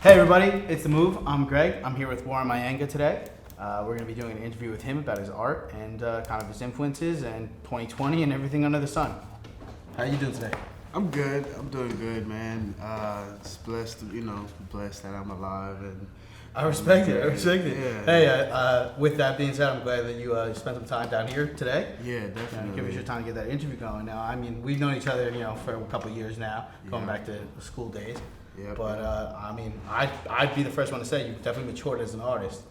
Hey everybody, it's The Move. I'm Greg. I'm here with Warren Mayenga today. We're going to be doing an interview with him about his art and kind of his influences and 2020 and everything under the sun. How you doing today? I'm good. I'm doing good, man. It's blessed, blessed that I'm alive. And I respect it. Yeah. Hey, with that being said, I'm glad that you spent some time down here today. Yeah, definitely. Give us your time to get that interview going. Now, I mean, we've known each other, for a couple of years now, going back to the school days. Yeah. But I'd be the first one to say you've definitely matured as an artist.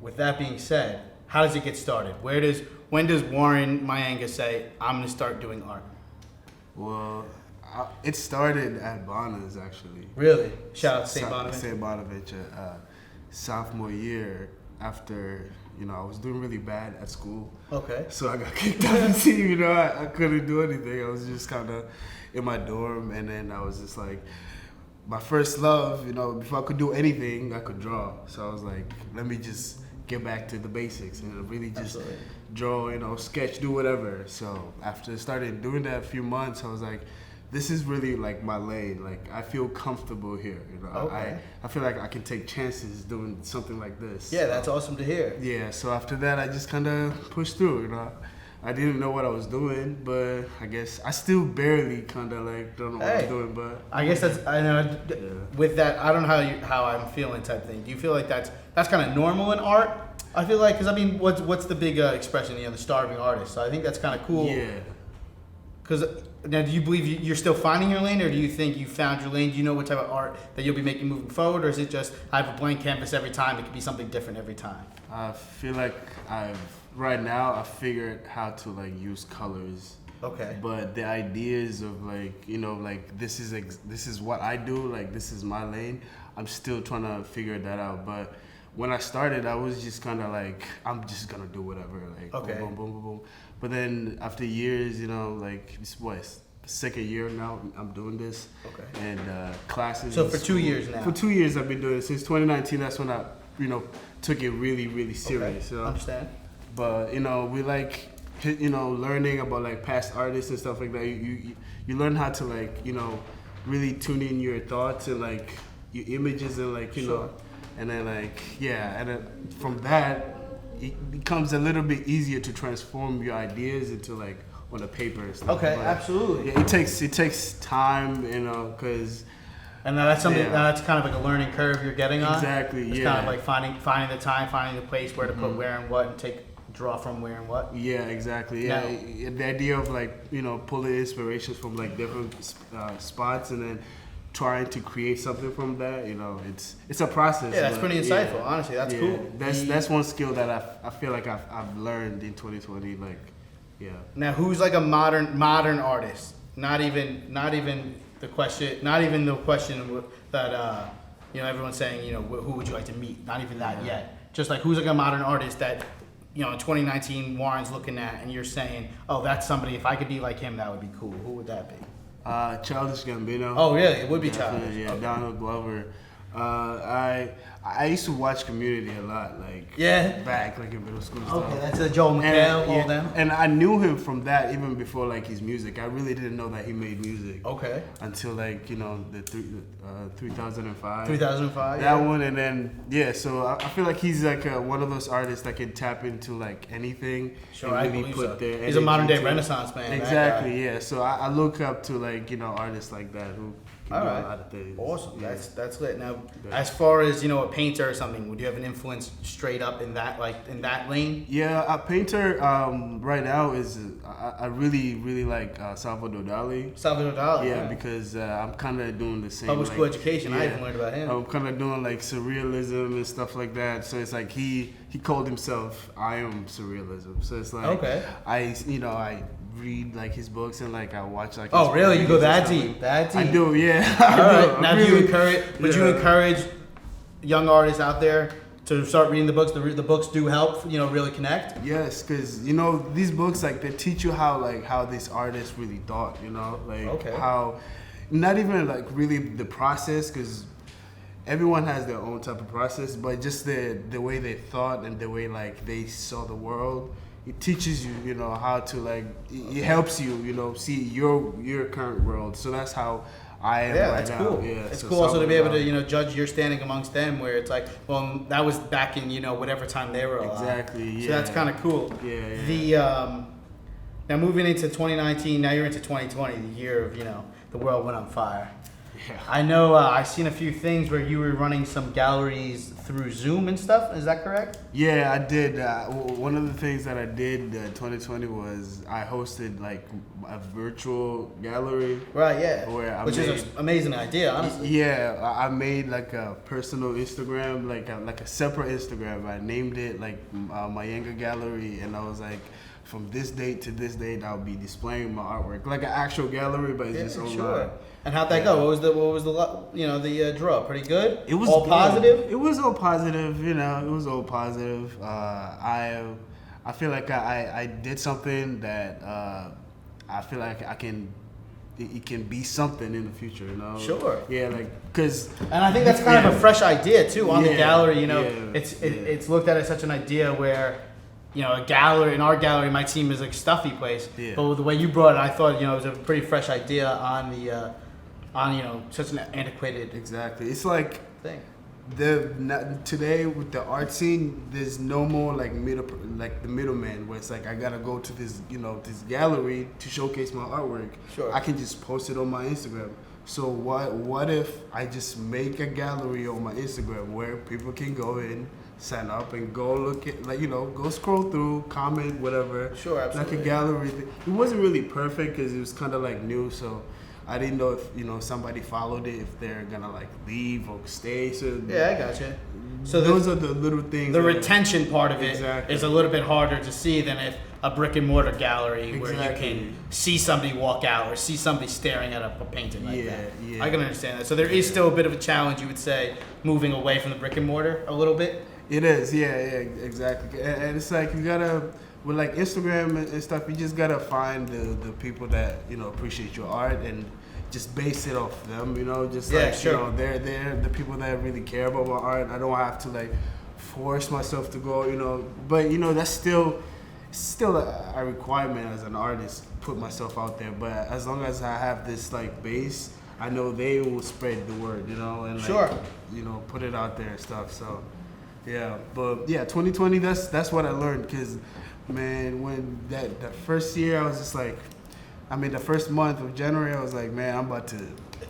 With that being said, how does it get started? When does Warren Mayenga say, I'm going to start doing art? Well, it started at Bonna's, actually. Really? Shout out to St. Bonaventure. St. Bonaventure, sophomore year after, I was doing really bad at school. Okay. So I got kicked out of the team, I couldn't do anything. I was just kind of in my dorm, and then I was just like, my first love, before I could do anything, I could draw. So I was like, let me just get back to the basics and really just draw, sketch, do whatever. So after started doing that a few months, I was like, this is really like my lane. Like I feel comfortable here. Okay. I feel like I can take chances doing something like this. Yeah, that's awesome to hear. Yeah. So after that, I just kind of pushed through. I didn't know what I was doing, but I guess I still barely kind of like don't know what I'm doing. But I guess with that, I don't know how I'm feeling type thing. Do you feel like that's kind of normal in art? I feel like, because what's the big expression? The starving artist. So I think that's kind of cool. Yeah. Because now, do you believe you're still finding your lane, or do you think you found your lane? Do you know what type of art that you'll be making moving forward, or is it just I have a blank canvas every time? It could be something different every time. I feel like right now I figured how to like use colors. Okay. But the ideas of this is what I do, like this is my lane. I'm still trying to figure that out. But when I started, I was just kind of like, I'm just gonna do whatever, like okay. boom, boom, boom, boom. But then after years, it's second year now I'm doing this. Okay. And classes. So for 2 years now. For 2 years I've been doing it since 2019. That's when I took it really, really serious. Okay. Understand. But we like learning about like past artists and stuff like that. You learn how to really tune in your thoughts and like your images and Sure. and then and then from that it becomes a little bit easier to transform your ideas into like on a paper and stuff. Okay, but, absolutely. Yeah, it takes time, because. And that's something that's kind of like a learning curve you're getting on. Exactly. It's kind of like finding the time, finding the place where to put where and what, and draw from where and what. Yeah, exactly. Yeah, the idea of pulling inspirations from like different spots and then trying to create something from that. It's a process. Yeah, that's pretty insightful. Honestly, that's cool. That's one skill that I feel like I've learned in 2020. Now, who's like a modern artist? Not even the question that everyone's saying. Who would you like to meet? Not even that yet. Just like who's like a modern artist that in 2019 Warren's looking at, and you're saying, oh, that's somebody. If I could be like him, that would be cool. Who would that be? Childish Gambino. Oh, really? It would be Childish. Yeah, okay. Donald Glover. I used to watch Community a lot, back in middle school. Okay, that's Joel McHale, all them. And I knew him from that even before his music. I really didn't know that he made music. Okay. Until the 2005. 2005. That one, and then so I feel like he's one of those artists that can tap into anything. Sure, and I really believe put so. their He's a modern day Renaissance man. Exactly. Yeah. So I look up to artists like that who. All right. A lot of things. Awesome. Yeah. That's lit. Now, as far as a painter or something, would you have an influence straight up in that lane? Yeah, a painter right now is I really like Salvador Dali. Salvador Dali. Yeah, because I'm kind of doing the same. Public school education. I even learned about him. I'm kind of doing surrealism and stuff like that. So it's he called himself I am surrealism. So it's okay. I read his books and I watch oh really? You go that deep? I do, yeah. All right. Now, do you encourage young artists out there to start reading the books? The books do help, really connect. Yes, because these books they teach you how these artists really thought. How not even really the process, because everyone has their own type of process, but just the way they thought and the way they saw the world. It teaches you, how to it helps you, see your current world. So that's how I am Yeah, right that's now. cool. Yeah, It's so cool also to be able to, someone- judge your standing amongst them, where it's like, well, that was back in, whatever time they were alive. Exactly, So yeah. that's kind of cool. Yeah, yeah. The now moving into 2019, now you're into 2020, the year of, the world went on fire. Yeah. I know I've seen a few things where you were running some galleries through Zoom and stuff. Is that correct? Yeah, I did. One of the things that I did 2020 was I hosted like a virtual gallery. Right, yeah. Which is an amazing idea, honestly. Yeah, I made like a personal Instagram, like a separate Instagram. I named it like Mayenga Gallery, and I was like, from this date to this date, I'll be displaying my artwork, like an actual gallery, but it's just online. Sure. And how'd that go? What was the draw? Pretty good. It was all good. positive. It was all positive. It was all positive. I feel like I did something that I feel like it can be something in the future. Sure. Yeah, like because. And I think that's kind of a fresh idea too on the gallery. Yeah, It's looked at as such an idea where, a gallery, in our gallery might seem as like a stuffy place, but the way you brought it, I thought, it was a pretty fresh idea on the, such an antiquated Exactly. It's like thing. Today with the art scene, there's no more like the middleman where it's like I gotta go to this this gallery to showcase my artwork. Sure. I can just post it on my Instagram. So what if I just make a gallery on my Instagram where people can go in, sign up, and go look at go scroll through, comment, whatever. Sure, absolutely. Like a gallery. It wasn't really perfect because it was kind of like new, so I didn't know if somebody followed it, if they're gonna like leave or stay. So Yeah, I gotcha. So those are the little things. The retention part of it Exactly. is a little bit harder to see than if a brick and mortar gallery where you Exactly. can see somebody walk out or see somebody staring at a painting like that. Yeah. I can understand that. So there is still a bit of a challenge, you would say, moving away from the brick and mortar a little bit. It is, yeah, exactly. And it's like you gotta, with like Instagram and stuff, you just gotta find the people that appreciate your art and just base it off them. Sure. They're the people that really care about my art. I don't have to like force myself to go, but that's still a requirement as an artist. Put myself out there, but as long as I have this like base, I know they will spread the word, and like, Sure. Put it out there and stuff. So. Yeah, but 2020. That's what I learned. Cause, man, when that first year, I was just like, the first month of January, I was like, man,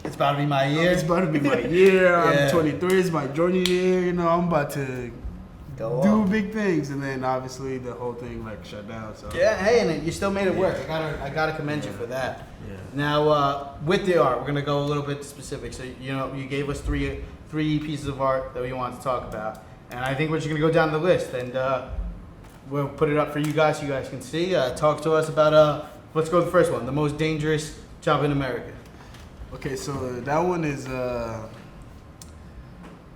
It's about to be my year. It's about to be my year. Yeah. I'm 23. It's my junior year. I'm about to Go do on. big things, and then obviously the whole thing like shut down. So Yeah, hey, and you still made it work. I gotta commend you for that. Yeah. Now, with the art, we're gonna go a little bit specific. So you gave us three pieces of art that we wanted to talk about. And I think we're just going to go down the list, and we'll put it up for you guys so you guys can see. Talk to us about, let's go with the first one, the most dangerous job in America. Okay, so that one is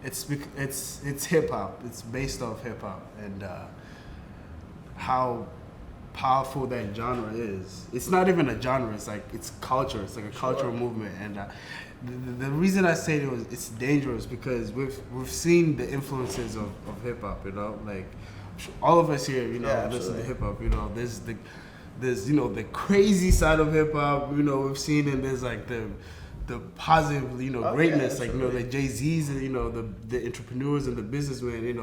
it's hip hop. It's based off hip hop and how powerful that genre is. It's not even a genre. It's like it's culture. It's like a cultural movement. And the reason I say it's dangerous because we've seen the influences of hip hop. Like all of us here, listen to hip hop. There's the crazy side of hip hop. We've seen, and there's like the positive, greatness, like the Jay-Z's, and the entrepreneurs and the businessmen,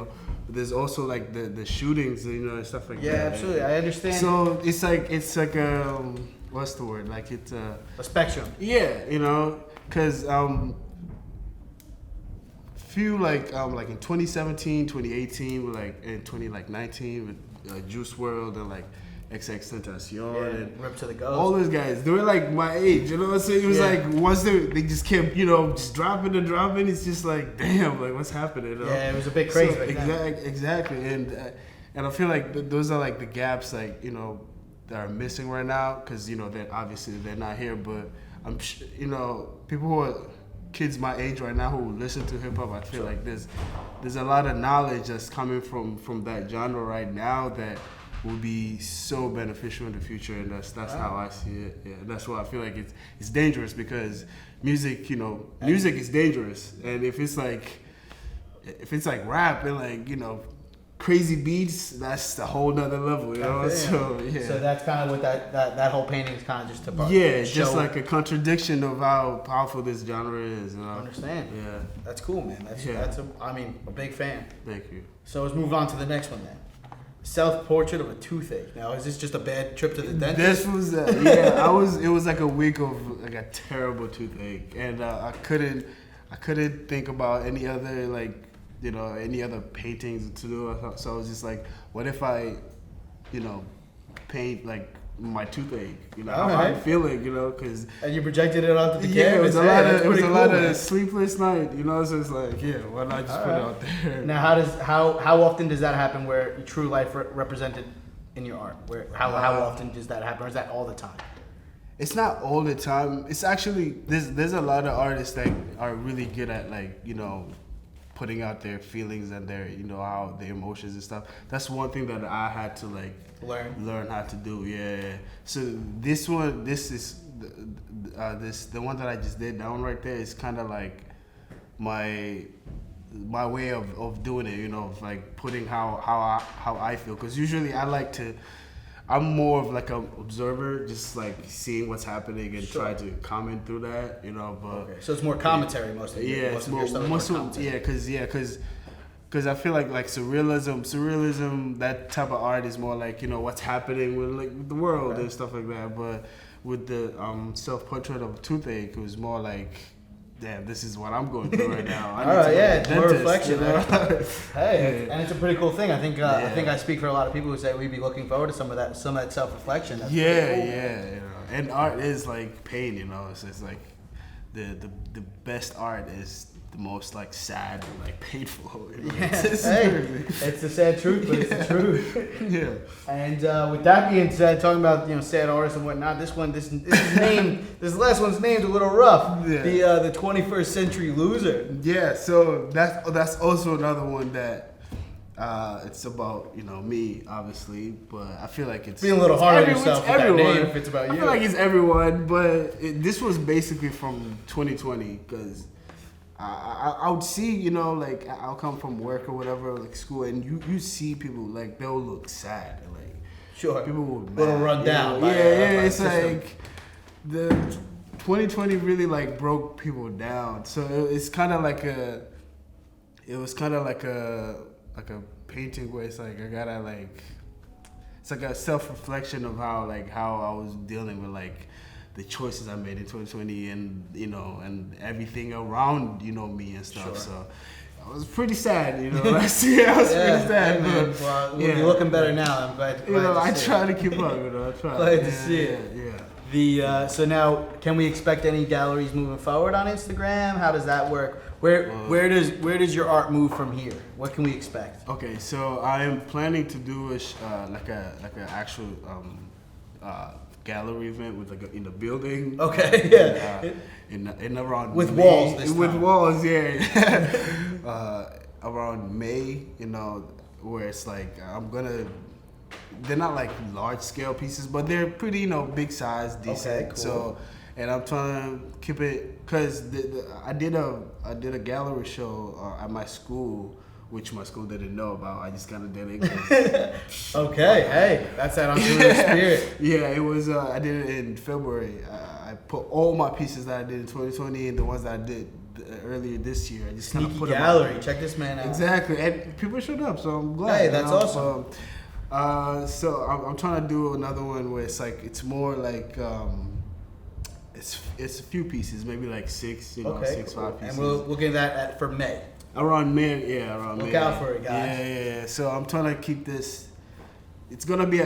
But there's also like the shootings, and stuff like that. Yeah, absolutely. I understand. So it's like a what's the word? Like it's a spectrum. Yeah, because few like in 2017, 2018, with like in 2019 with Juice World and like XXXTentacion and Rip to the Ghost. all those guys, they were like my age, what I'm saying? It was like once they just kept, just dropping and dropping, it's just like, damn, like what's happening? Yeah, it was a bit crazy. So, exactly, and I feel like those are like the gaps, like, that are missing right now, because, they're obviously they're not here, but I'm, people who are kids my age right now who listen to hip hop, I feel like there's a lot of knowledge that's coming from that genre right now that will be so beneficial in the future, and that's how I see it. Yeah, that's why I feel like it's dangerous, because music, music is dangerous, and if it's like rap and like crazy beats, that's a whole nother level, you know. So yeah. So that's kind of what that whole painting is kind of just about. Yeah, it's just like a contradiction of how powerful this genre is. You know? I understand. Yeah. That's cool, man. That's a big fan. Thank you. So let's move on to the next one then. Self-portrait of a toothache. Now, is this just a bad trip to the dentist? This was it was like a week of like a terrible toothache, and I couldn't think about any other any other paintings to do. So I was just like, what if I, paint like my toothache, how I'm feeling, because and you projected it onto the canvas. Yeah, it was a lot of sleepless night, so it's like, why not just put it out there? Now, how often does that happen where true life represented in your art? How often does that happen, or is that all the time? It's not all the time. It's actually there's a lot of artists that are really good at putting out their feelings and their how their emotions and stuff. That's one thing that I had to learn how to do. Yeah. So this is the one that I just did. That one right there is kind of like my way of doing it. Of like putting how I feel. Because usually I'm more of like an observer, just like seeing what's happening and try to comment through that, But okay. So it's more commentary mostly. Yeah, it's more because I feel like surrealism, that type of art is more like what's happening with the world and stuff like that. But with the self-portrait of a toothache, it was more like, damn, this is what I'm going through right now. All right, it's more reflection. Hey, and it's a pretty cool thing. I think I speak for a lot of people who say we'd be looking forward to some of that self-reflection. That's cool. And art is like pain, So it's like the best art is the most like sad and like painful. It's the sad truth, but it's the truth. Yeah. And with that being said, talking about sad artists and whatnot, this last one's named a little rough. Yeah. The 21st Century Loser. Yeah. So that's also another one that it's about me obviously, but I feel like it's being a little hard on yourself with that name if it's about you. I feel like it's everyone, but this was basically from 2020 because. I would see, I'll come from work or whatever, like school, and you see people like they'll look sad, like sure, people will little run down. By it's like the 2020 really like broke people down. So it's kind of like a painting where it's like I gotta it's like a self-reflection of how I was dealing with the choices I made in 2020 and and everything around me and stuff. Sure. So I was pretty sad, last year. I was pretty sad. Man. Well, you're looking better now. I'm glad. I try to keep up. I try. Glad to see it. Yeah. So now, can we expect any galleries moving forward on Instagram? How does that work? Where does your art move from here? What can we expect? Okay, so I am planning to do an actual gallery event with in the building. Okay, yeah. In around with May, walls this time. With walls, yeah. Around May, where it's like they're not like large scale pieces, but they're pretty, big size, decent. Okay, cool. So, and I'm trying to keep it because I did a gallery show at my school. Which my school didn't know about. I just kind of did it. Okay, hey, that's that entrepreneurial spirit. Yeah, it was. I did it in February. I put all my pieces that I did in 2020 and the ones that I did earlier this year. I just kind of put gallery. Check this man out. Exactly, and people showed up, so I'm glad. Hey, that's awesome. So I'm trying to do another one where it's more like it's a few pieces, maybe like six, cool. 5 pieces. And we'll get that for May. Around May, around May. Look out for it, guys. Yeah. So I'm trying to keep this. It's gonna be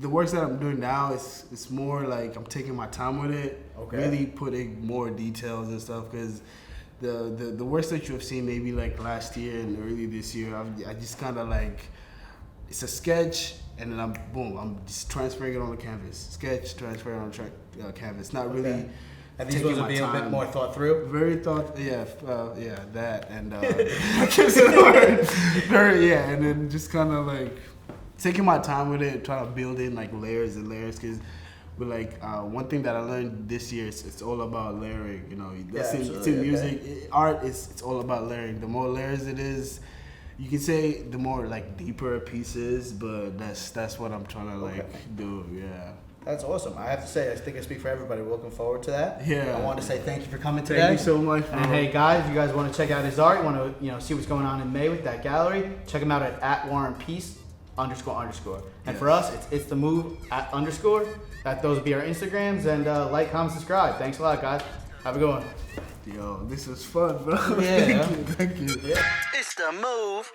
the works that I'm doing now. It's more like I'm taking my time with it. Okay. Really putting more details and stuff because the works that you have seen maybe like last year and early this year, I just kind of it's a sketch and then I'm just transferring it on the canvas. Sketch, transfer on canvas. Not really. Okay. And these ones are being a bit more thought through? Very that and and then just kind of taking my time with it, trying to build in layers and layers because one thing that I learned this year is it's all about layering, it's in music, art it's all about layering. The more layers it is, you can say the more like deeper pieces, but that's what I'm trying to like do. Yeah. That's awesome. I have to say, I think I speak for everybody. We're looking forward to that. Yeah. I want to say thank you for coming today. Thank you so much, bro. And hey guys, if you guys want to check out his art, want to see what's going on in May with that gallery, check him out at Warren Peace __. And for us, it's the move @_. Those will be our Instagrams, and like, comment, subscribe. Thanks a lot, guys. Have a good one. Yo, this was fun, bro. Yeah. Thank you. Yeah. It's the move.